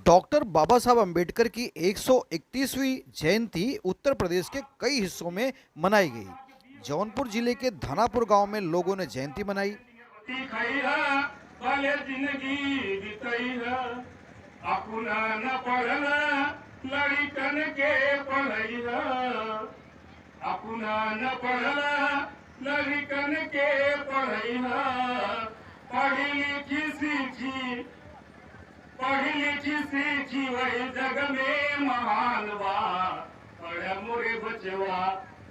Doctor बाबा साहब अम्बेडकर की 131वीं जयंती उत्तर प्रदेश के कई हिस्सों में मनाई गई। जौनपुर जिले के धनापुर गांव में लोगों ने जयंती मनाई। भले जिंदगी बीतई है अपना न पढ़ना लड़कन के पढ़ई है अपना न पढ़ना लड़कन के पढ़ई है पढ़ी लिखी सीखी वही जग में महान बा पढ़ मोरे बचवा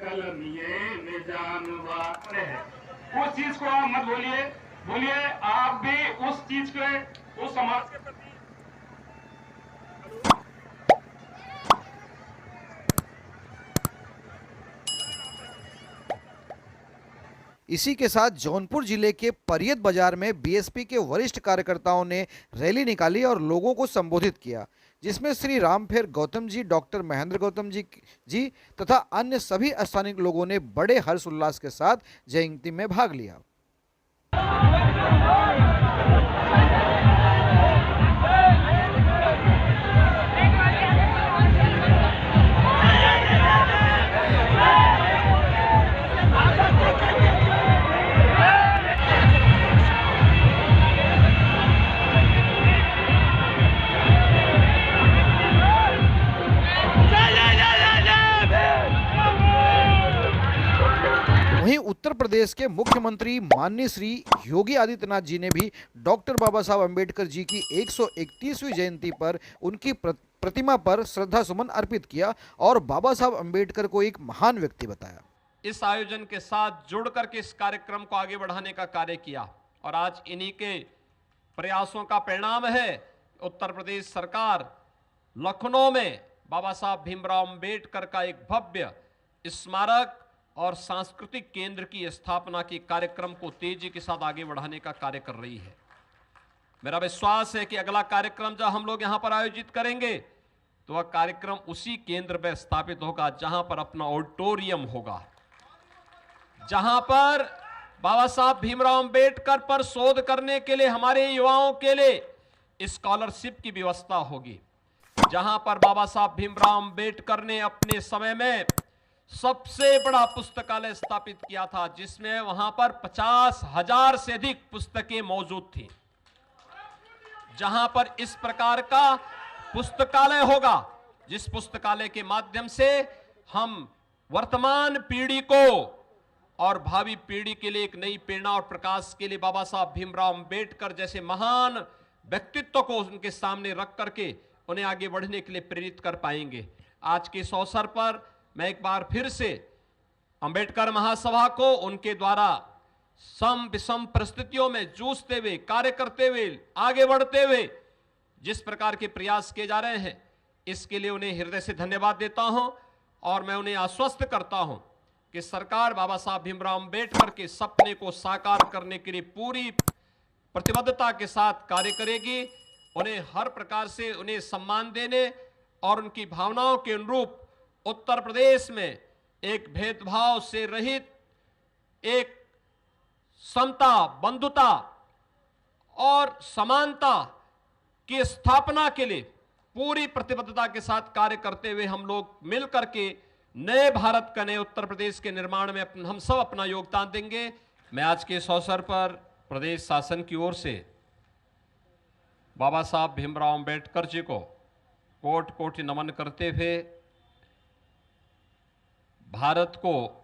कलमिए में जानवा। उस चीज को आप मत बोलिए, बोलिए आप भी उस चीज के उस समाज के प्रति। इसी के साथ जौनपुर जिले के परियत बाजार में बीएसपी के वरिष्ठ कार्यकर्ताओं ने रैली निकाली और लोगों को संबोधित किया, जिसमें श्री रामफेर गौतम जी, डॉक्टर महेंद्र गौतम जी तथा अन्य सभी स्थानीय लोगों ने बड़े हर्ष उल्लास के साथ जयंती में भाग लिया। वहीं उत्तर प्रदेश के मुख्यमंत्री माननीय श्री योगी आदित्यनाथ जी ने भी डॉक्टर बाबा साहब अम्बेडकर जी की 131वीं जयंती पर उनकी प्रतिमा पर श्रद्धा सुमन अर्पित किया और बाबा साहब अम्बेडकर को एक महान व्यक्ति बताया। इस आयोजन के साथ जुड़ करके इस कार्यक्रम को आगे बढ़ाने का कार्य किया और आज इन्हीं के प्रयासों का परिणाम है उत्तर प्रदेश सरकार लखनऊ में बाबा साहब भीमराव अम्बेडकर का एक भव्य स्मारक और सांस्कृतिक केंद्र की स्थापना के कार्यक्रम को तेजी के साथ आगे बढ़ाने का कार्य कर रही है। मेरा विश्वास है कि अगला कार्यक्रम जब हम लोग यहां पर आयोजित करेंगे तो वह कार्यक्रम उसी केंद्र में स्थापित होगा जहां पर अपना ऑडिटोरियम होगा, जहां पर बाबा साहब भीमराव अम्बेडकर पर शोध करने के लिए हमारे युवाओं के लिए स्कॉलरशिप की व्यवस्था होगी, जहां पर बाबा साहब भीमराव अम्बेडकर ने अपने समय में सबसे बड़ा पुस्तकालय स्थापित किया था, जिसमें वहां पर 50,000 से अधिक पुस्तकें मौजूद थी। जहां पर इस प्रकार का पुस्तकालय होगा, जिस पुस्तकालय के माध्यम से हम वर्तमान पीढ़ी को और भावी पीढ़ी के लिए एक नई प्रेरणा और प्रकाश के लिए बाबा साहब भीमराव अम्बेडकर जैसे महान व्यक्तित्व को उनके सामने रख करके उन्हें आगे बढ़ने के लिए प्रेरित कर पाएंगे। आज के इस अवसर पर मैं एक बार फिर से अंबेडकर महासभा को उनके द्वारा सम विषम परिस्थितियों में जूझते हुए, कार्य करते हुए, आगे बढ़ते हुए जिस प्रकार के प्रयास किए जा रहे हैं, इसके लिए उन्हें हृदय से धन्यवाद देता हूं और मैं उन्हें आश्वस्त करता हूं कि सरकार बाबा साहब भीमराव अम्बेडकर के सपने को साकार करने के लिए पूरी प्रतिबद्धता के साथ कार्य करेगी। उन्हें हर प्रकार से उन्हें सम्मान देने और उनकी भावनाओं के अनुरूप उत्तर प्रदेश में एक भेदभाव से रहित, एक समता, बंधुता और समानता की स्थापना के लिए पूरी प्रतिबद्धता के साथ कार्य करते हुए हम लोग मिलकर के नए भारत का, नए उत्तर प्रदेश के निर्माण में हम सब अपना योगदान देंगे। मैं आज के इस अवसर पर प्रदेश शासन की ओर से बाबा साहब भीमराव अम्बेडकर जी को कोटि कोटि नमन करते हुए भारत को,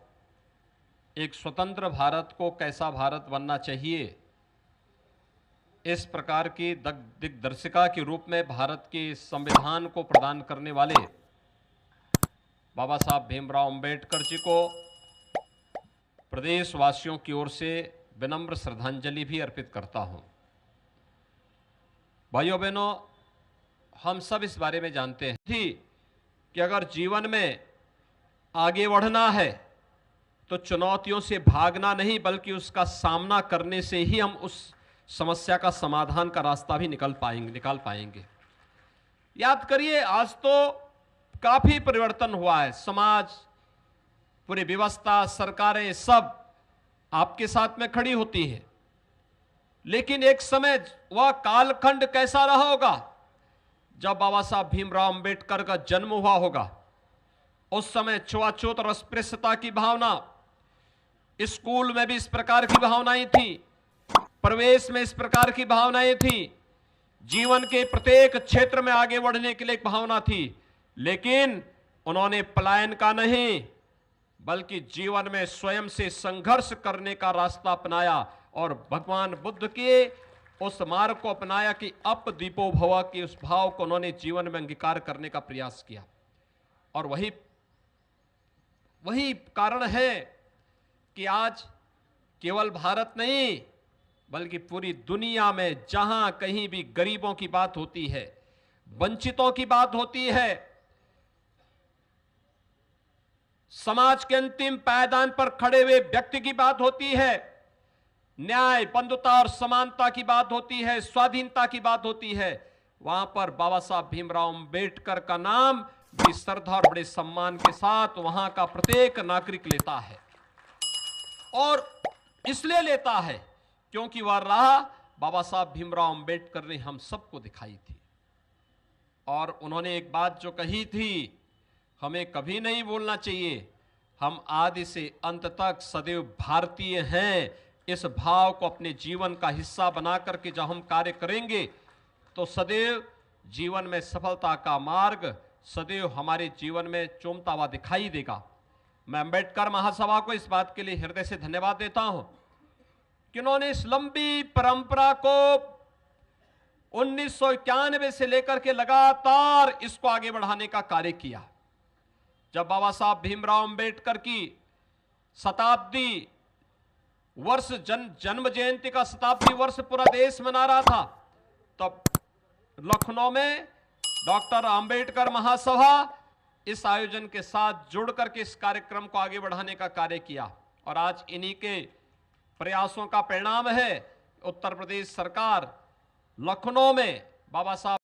एक स्वतंत्र भारत को कैसा भारत बनना चाहिए, इस प्रकार की दिग्दर्शिका के रूप में भारत के संविधान को प्रदान करने वाले बाबा साहब भीमराव अम्बेडकर जी को प्रदेशवासियों की ओर से विनम्र श्रद्धांजलि भी अर्पित करता हूं। भाइयों बहनों, हम सब इस बारे में जानते हैं कि अगर जीवन में आगे बढ़ना है तो चुनौतियों से भागना नहीं, बल्कि उसका सामना करने से ही हम उस समस्या का समाधान का रास्ता भी निकाल पाएंगे। याद करिए, आज तो काफी परिवर्तन हुआ है, समाज, पूरी व्यवस्था, सरकारें सब आपके साथ में खड़ी होती हैं, लेकिन एक समय वह कालखंड कैसा रहा होगा जब बाबा साहब भीमराव अंबेडकर का जन्म हुआ होगा, उस समय छुआछूत और अस्पृश्यता की भावना, स्कूल में भी इस प्रकार की भावनाएं थी, प्रवेश में इस प्रकार की भावनाएं थी, जीवन के प्रत्येक क्षेत्र में आगे बढ़ने के लिए एक भावना थी। लेकिन उन्होंने पलायन का नहीं, बल्कि जीवन में स्वयं से संघर्ष करने का रास्ता अपनाया और भगवान बुद्ध के उस मार्ग को अपनाया कि अप दीपो भव के उस भाव को उन्होंने जीवन में अंगीकार करने का प्रयास किया। और वही कारण है कि आज केवल भारत नहीं, बल्कि पूरी दुनिया में जहां कहीं भी गरीबों की बात होती है, वंचितों की बात होती है, समाज के अंतिम पायदान पर खड़े हुए व्यक्ति की बात होती है, न्याय, बंधुता और समानता की बात होती है, स्वाधीनता की बात होती है, वहां पर बाबा साहब भीमराव अंबेडकर का नाम भी श्रद्धा और बड़े सम्मान के साथ वहां का प्रत्येक नागरिक लेता है। और इसलिए लेता है क्योंकि वह राह बाबा साहब भीमराव अंबेडकर ने हम सबको दिखाई थी। और उन्होंने एक बात जो कही थी, हमें कभी नहीं भूलना चाहिए, हम आदि से अंत तक सदैव भारतीय हैं। इस भाव को अपने जीवन का हिस्सा बना करके जब हम कार्य करेंगे तो सदैव जीवन में सफलता का मार्ग सदैव हमारे जीवन में चूमता हुआ दिखाई देगा। मैं अंबेडकर महासभा को इस बात के लिए हृदय से धन्यवाद देता हूं कि उन्होंने इस लंबी परंपरा को 1991 से लेकर के लगातार इसको आगे बढ़ाने का कार्य किया। जब बाबा साहब भीमराव अंबेडकर की शताब्दी वर्ष जन्म जयंती का शताब्दी वर्ष पूरा देश मना रहा था, तब लखनऊ में डॉक्टर अंबेडकर महासभा इस आयोजन के साथ जुड़ करके इस कार्यक्रम को आगे बढ़ाने का कार्य किया। और आज इन्हीं के प्रयासों का परिणाम है उत्तर प्रदेश सरकार लखनऊ में बाबा साहब